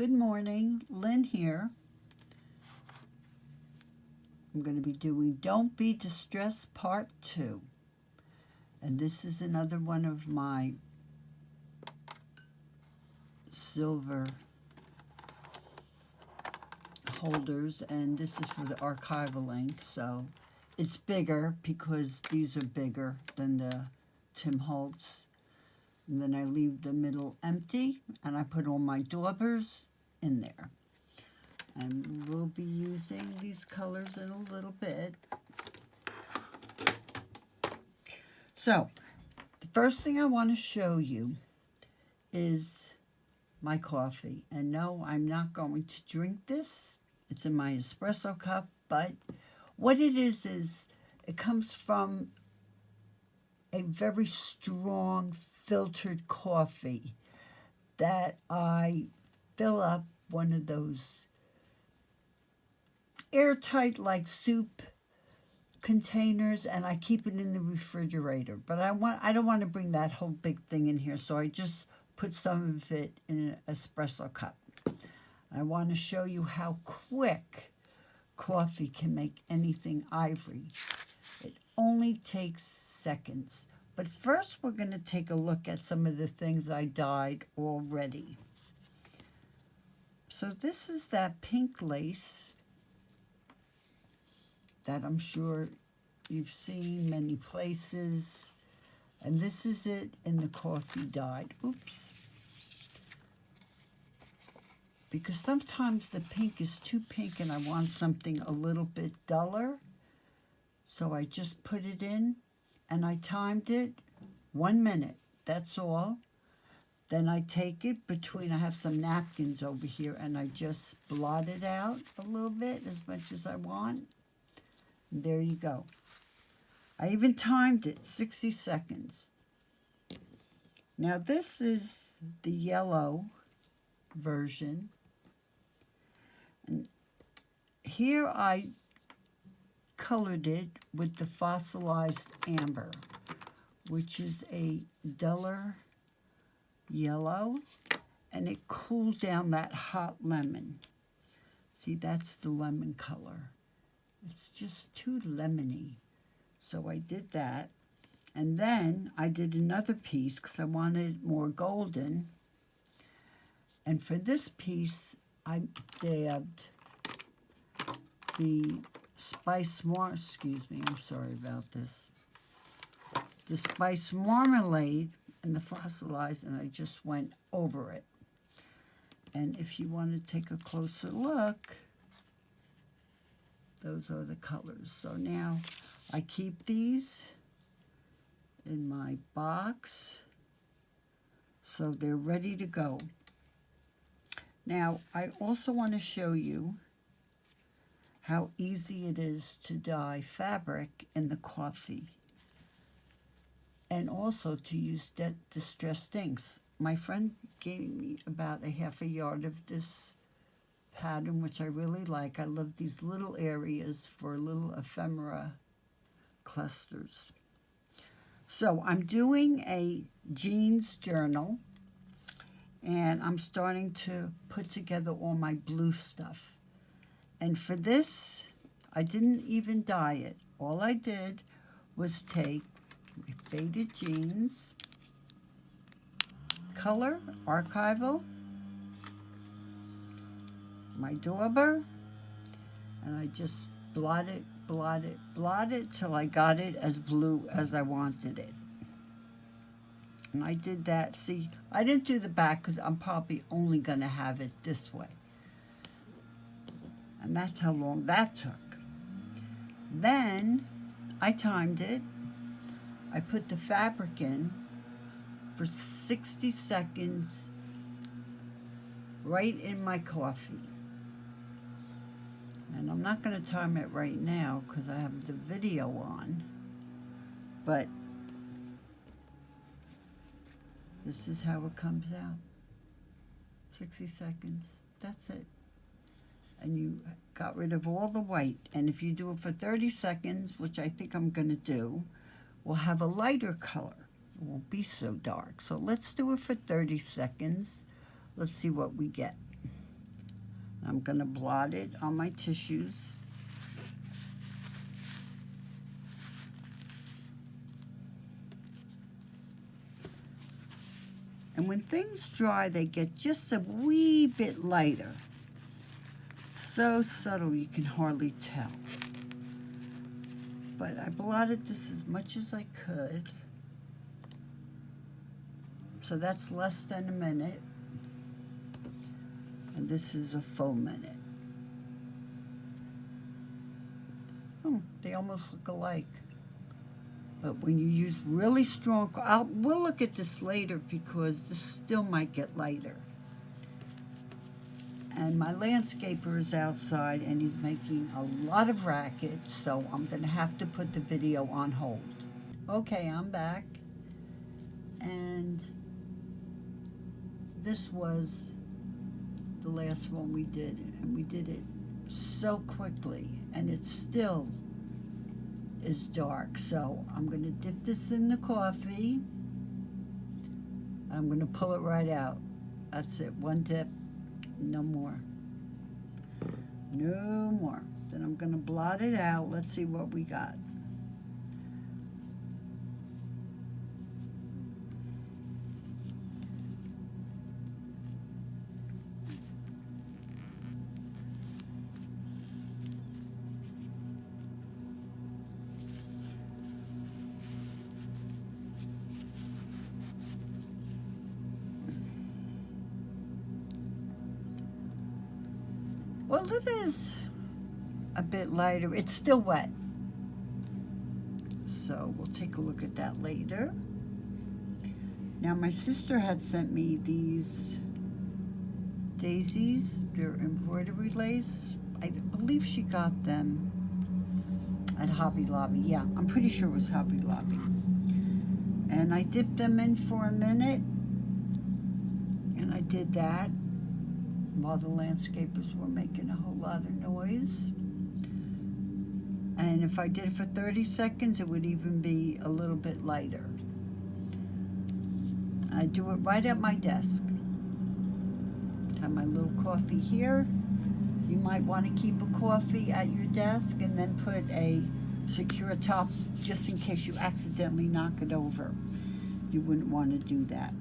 Good morning, Lynn here. I'm going to be doing Don't Be Distressed Part 2. And this is another one of my silver holders, and this is for the archival ink, so it's bigger because these are bigger than the Tim Holtz. And then I leave the middle empty, and I put all my daubers in there. And we'll be using these colors in a little bit. So, the first thing I want to show you is my coffee. And no, I'm not going to drink this. It's in my espresso cup, but what it is it comes from a very strong filtered coffee that I fill up one of those airtight like soup containers, and I keep it in the refrigerator. But I don't want to bring that whole big thing in here, so I just put some of it in an espresso cup. I want to show you how quick coffee can make anything ivory. It only takes seconds. But first we're going to take a look at some of the things I dyed already. So this is that pink lace that I'm sure you've seen many places. And this is it in the coffee dyed. Oops. Because sometimes the pink is too pink and I want something a little bit duller. So I just put it in and I timed it 1 minute. That's all. Then I take it between, I have some napkins over here, and I just blot it out a little bit, as much as I want. And there you go. I even timed it, 60 seconds. Now this is the yellow version. And here I colored it with the fossilized amber, which is a duller yellow, and it cooled down that hot lemon. See, that's the lemon color. It's just too lemony. So I did that. And then I did another piece because I wanted it more golden. And for this piece, I dabbed the spice I'm sorry about this. The spice marmalade and the fossilized, and I just went over it. And if you want to take a closer look, those are the colors. So now I keep these in my box so they're ready to go. Now I also want to show you how easy it is to dye fabric in the coffee, and also to use distressed inks. My friend gave me about a half a yard of this pattern, which I really like. I love these little areas for little ephemera clusters. So I'm doing a jeans journal, and I'm starting to put together all my blue stuff. And for this, I didn't even dye it. All I did was take my faded jeans, color, archival, my dauber, and I just blot it till I got it as blue as I wanted it. And I did that. See, I didn't do the back because I'm probably only going to have it this way. And that's how long that took. Then I timed it. I put the fabric in for 60 seconds right in my coffee. And I'm not going to time it right now because I have the video on. But this is how it comes out. 60 seconds. That's it. And you got rid of all the white. And if you do it for 30 seconds, which I think I'm going to do, we'll have a lighter color. It won't be so dark. So let's do it for 30 seconds. Let's see what we get. I'm going to blot it on my tissues. And when things dry, they get just a wee bit lighter. So subtle you can hardly tell. But I blotted this as much as I could. So that's less than a minute. And this is a full minute. Oh, they almost look alike. But when you use really strong, we'll look at this later because this still might get lighter. And my landscaper is outside and he's making a lot of racket, so I'm going to have to put the video on hold. Okay, I'm back. And this was the last one we did, and we did it so quickly, and it still is dark. So I'm going to dip this in the coffee. I'm going to pull it right out. That's it, one dip, no more. No more. Then I'm going to blot it out. Let's see what we got. Well, it is a bit lighter. It's still wet. So we'll take a look at that later. Now, my sister had sent me these daisies. They're embroidery lace. I believe she got them at Hobby Lobby. Yeah, I'm pretty sure it was Hobby Lobby. And I dipped them in for a minute. And I did that while the landscapers were making a whole lot of noise. And if I did it for 30 seconds, it would even be a little bit lighter. I do it right at my desk. Have my little coffee here. You might want to keep a coffee at your desk and then put a secure top just in case you accidentally knock it over. You wouldn't want to do that.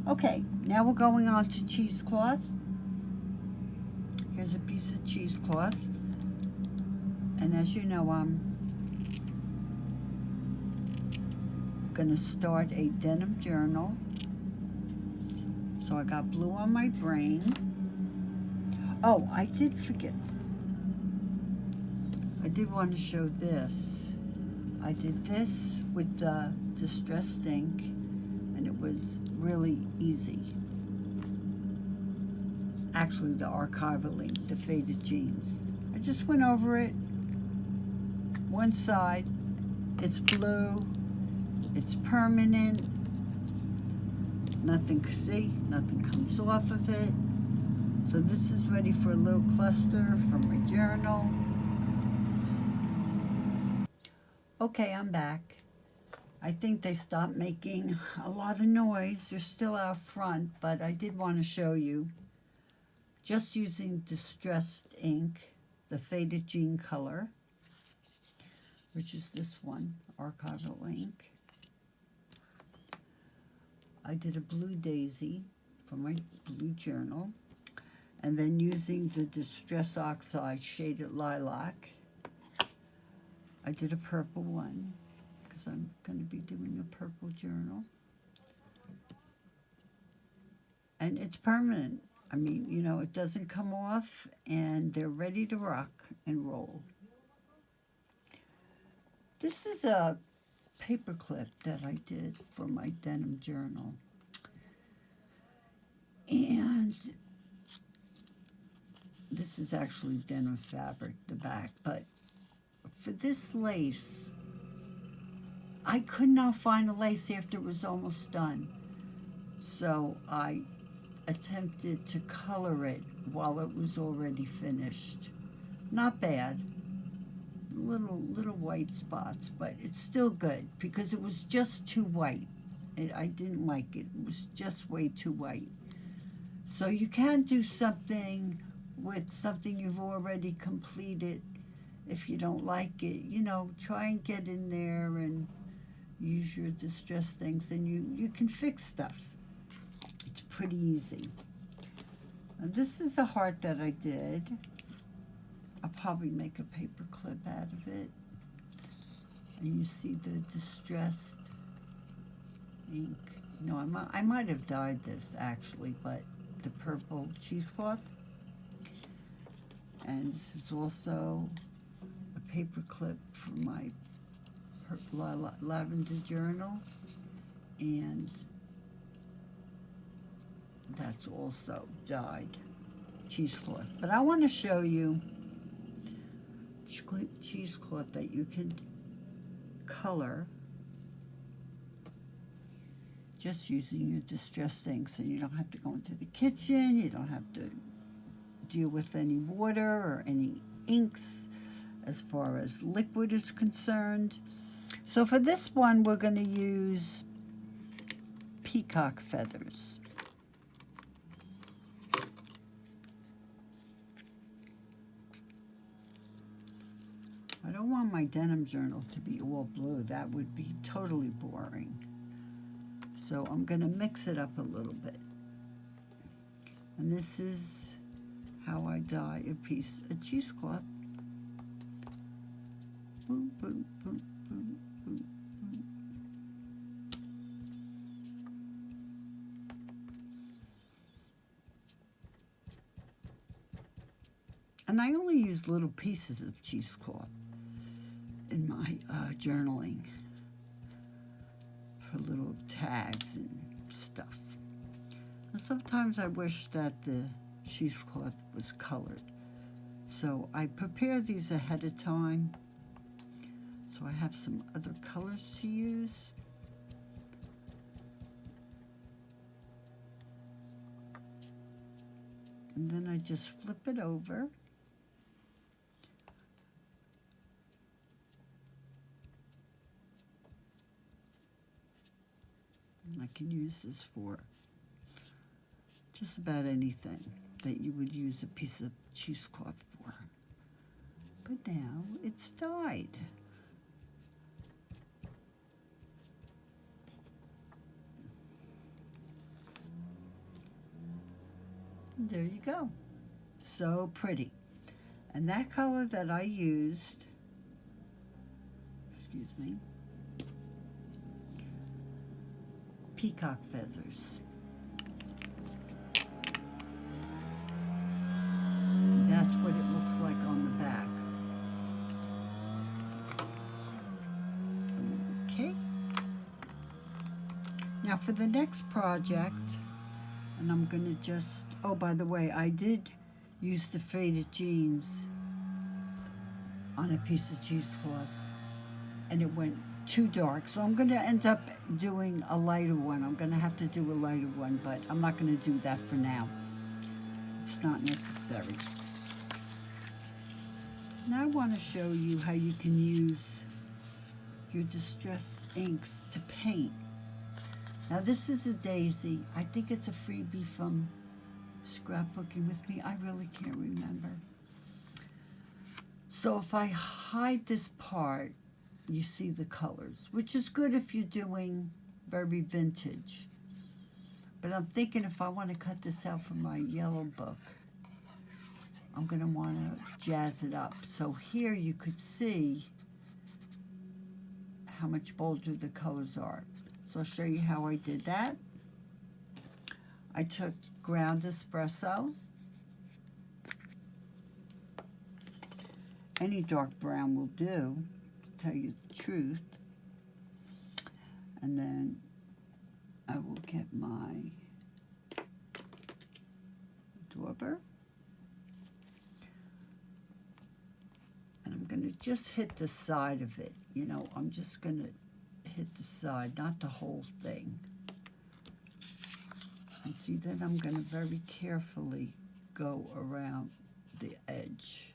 Okay, now we're going on to cheesecloth. Here's a piece of cheesecloth. And as you know, I'm gonna start a denim journal. So I got blue on my brain. Oh, I did forget. I did want to show this. I did this with the distressed ink, and it was really easy. Actually, the archival ink, the faded jeans. I just went over it. One side, it's blue, it's permanent. Nothing, see, nothing comes off of it. So this is ready for a little cluster from my journal. Okay, I'm back. I think they stopped making a lot of noise. They're still out front, but I did want to show you. Just using distressed ink, the faded jean color, which is this one, archival ink. I did a blue daisy for my blue journal, and then using the Distress Oxide Shaded Lilac, I did a purple one, because I'm going to be doing a purple journal. And it's permanent. I mean, you know, it doesn't come off, and they're ready to rock and roll. This is a paper clip that I did for my denim journal. And this is actually denim fabric, the back, but for this lace, I could not find the lace after it was almost done. So I attempted to color it while it was already finished. Not bad. Little white spots, but it's still good because it was just too white. I didn't like it. It was just way too white. So you can do something with something you've already completed. If you don't like it, try and get in there and use your distress things, and you can fix stuff. It's pretty easy. Now, this is a heart that I did. I'll probably make a paper clip out of it. And you see the distressed ink. No, I might have dyed this actually, but the purple cheesecloth. And this is also a paper clip for my lavender journal, and that's also dyed cheesecloth. But I want to show you cheesecloth that you can color just using your distress things, and you don't have to go into the kitchen, you don't have to deal with any water or any inks as far as liquid is concerned. So for this one, we're going to use peacock feathers. I don't want my denim journal to be all blue. That would be totally boring. So I'm going to mix it up a little bit. And this is how I dye a piece of cheesecloth. Boom, boom, boom, boom, boom, boom. And I only use little pieces of cheesecloth in my journaling for little tags and stuff. And sometimes I wish that the cheesecloth was colored. So I prepare these ahead of time, so I have some other colors to use. And then I just flip it over. And I can use this for just about anything that you would use a piece of cheesecloth for. But now it's dyed. And there you go. So pretty. And that color that I used, excuse me, peacock feathers. That's what it looks like on the back. Okay. Now for the next project, and I'm going to just, oh, by the way, I did use the faded jeans on a piece of cheesecloth, and it went too dark. So I'm going to end up doing a lighter one. I'm going to have to do a lighter one, but I'm not going to do that for now. It's not necessary. Now I want to show you how you can use your distress inks to paint. Now this is a daisy. I think it's a freebie from Scrapbooking With Me. I really can't remember. So if I hide this part, you see the colors, which is good if you're doing very vintage. But I'm thinking if I want to cut this out for my yellow book, I'm going to want to jazz it up. So here you could see how much bolder the colors are. So I'll show you how I did that. I took ground espresso. Any dark brown will do, to tell you the truth. And then I will get my dauber. And I'm going to just hit the side of it. You know, I'm just going to hit the side, not the whole thing. And see, then I'm going to very carefully go around the edge.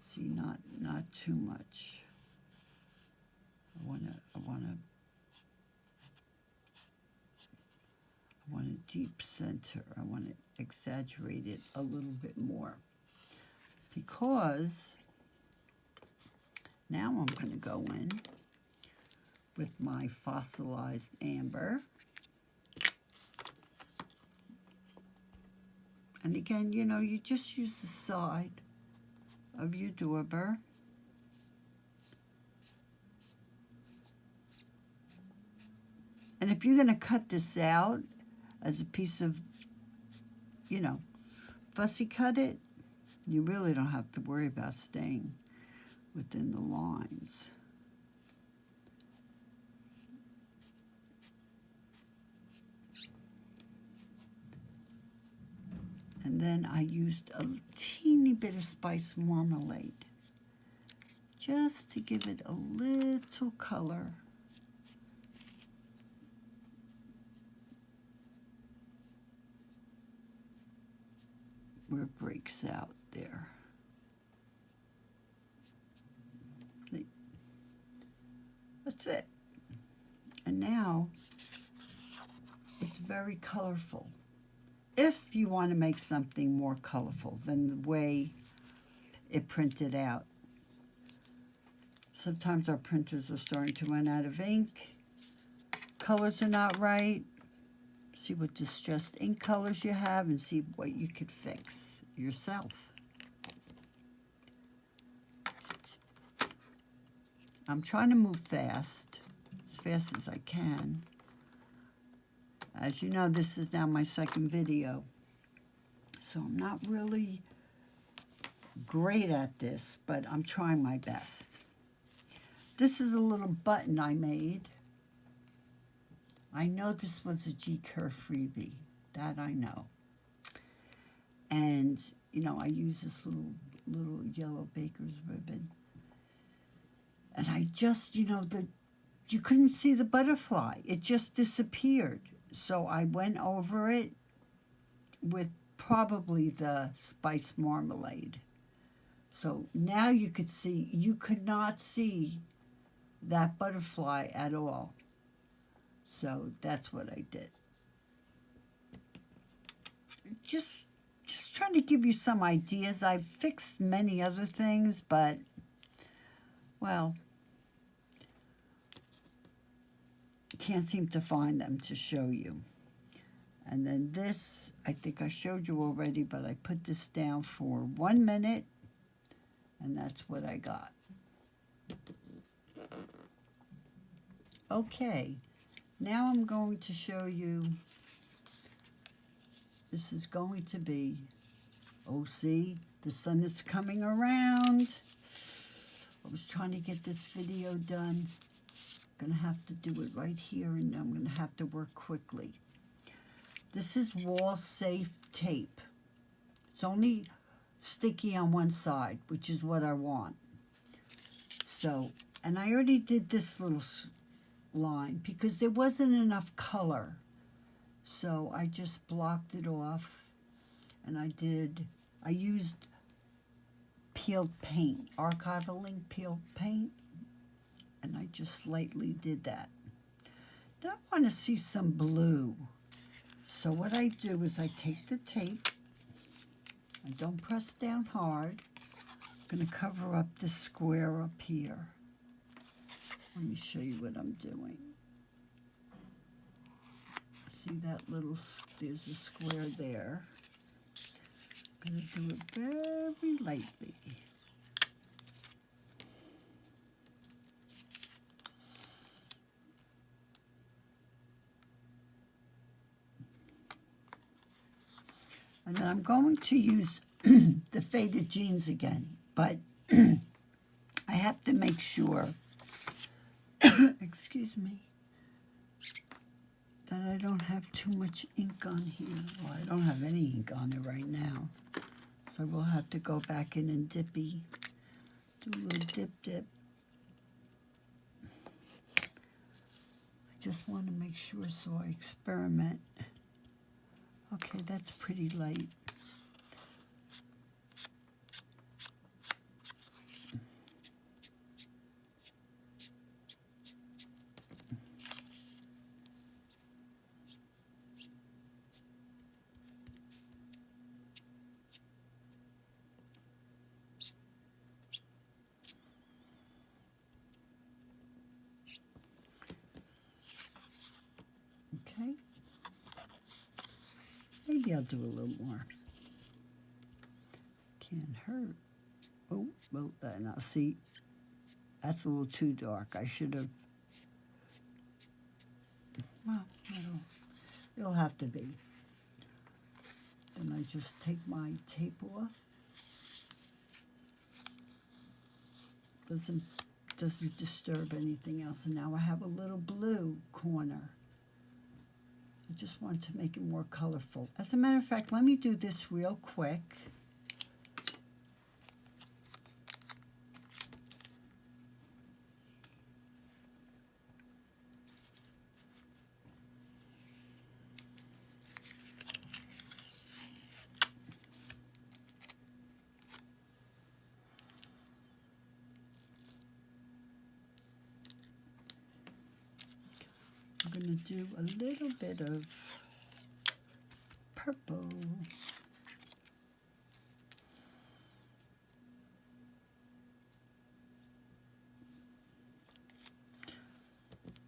See, not too much. I want a deep center. I want to exaggerate it a little bit more. because now I'm going to go in with my fossilized amber. And again, you know, you just use the side of your dauber. And if you're going to cut this out as a piece of, you know, fussy cut it, you really don't have to worry about staying within the lines. And then I used a teeny bit of spice marmalade just to give it a little color. Where it breaks out there. That's it. And now it's very colorful. If you want to make something more colorful than the way it printed out. Sometimes our printers are starting to run out of ink. Colors are not right. See what distressed ink colors you have and see what you could fix yourself. I'm trying to move fast as I can. As you know, this is now my second video, so I'm not really great at this, but I'm trying my best. This is a little button I made. I know this was a G-Curve freebie, that I know. And, you know, I use this little yellow baker's ribbon. And I just, you know, you couldn't see the butterfly. It just disappeared. So I went over it with probably the spice marmalade. So now you could not see that butterfly at all. So that's what I did. Just trying to give you some ideas. I've fixed many other things, but, well, can't seem to find them to show you. And then this, I think I showed you already, but I put this down for 1 minute, and that's what I got. Okay, now I'm going to show you, this is going to be, oh, see, the sun is coming around. I was trying to get this video done. Gonna have to do it right here, and I'm gonna have to work quickly. This is wall safe tape. It's only sticky on one side, which is what I want. So, and I already did this little line because there wasn't enough color. So I just blocked it off, and I used peeled paint, archival ink peeled paint. And I just lightly did that. Now I want to see some blue. So what I do is I take the tape. I don't press down hard. I'm going to cover up the square up here. Let me show you what I'm doing. See that little, there's a square there. I'm going to do it very lightly. And then I'm going to use the faded jeans again, but I have to make sure, excuse me, that I don't have too much ink on here. Well, I don't have any ink on it right now, so we'll have to go back in and do a little dip. I just want to make sure, so I experiment. Okay, that's pretty light. Okay. Maybe I'll do a little more. Can't hurt. Oh, well, now see, that's a little too dark. I should have, well, it'll have to be. Then I just take my tape off. Doesn't disturb anything else. And now I have a little blue corner. I just want to make it more colorful. As a matter of fact, let me do this real quick. I'm going to do a little bit of purple.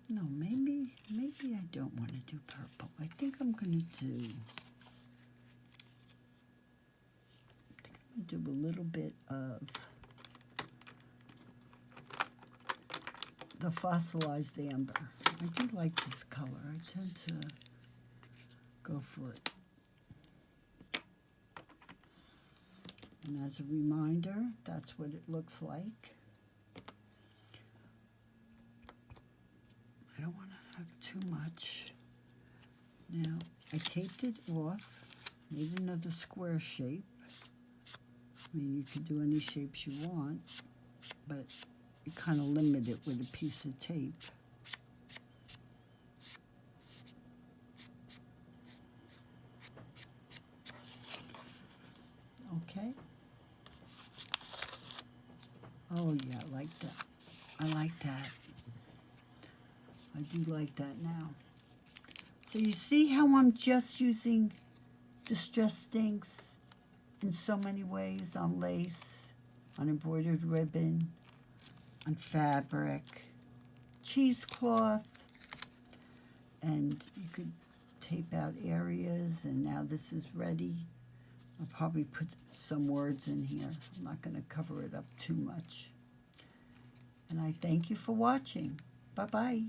No, maybe I don't want to do purple. I think I'm going to do a little bit of the fossilized amber. I do like this color. I tend to go for it. And as a reminder, that's what it looks like. I don't want to have too much. Now, I taped it off, made another square shape. I mean, you can do any shapes you want, but you kind of limit it with a piece of tape. Okay. Oh yeah, I like that. I like that. I do like that now. So you see how I'm just using distressed inks in so many ways, on lace, on embroidered ribbon, on fabric, cheesecloth, and you could tape out areas, and now this is ready. I'll probably put some words in here. I'm not going to cover it up too much. And I thank you for watching. Bye-bye.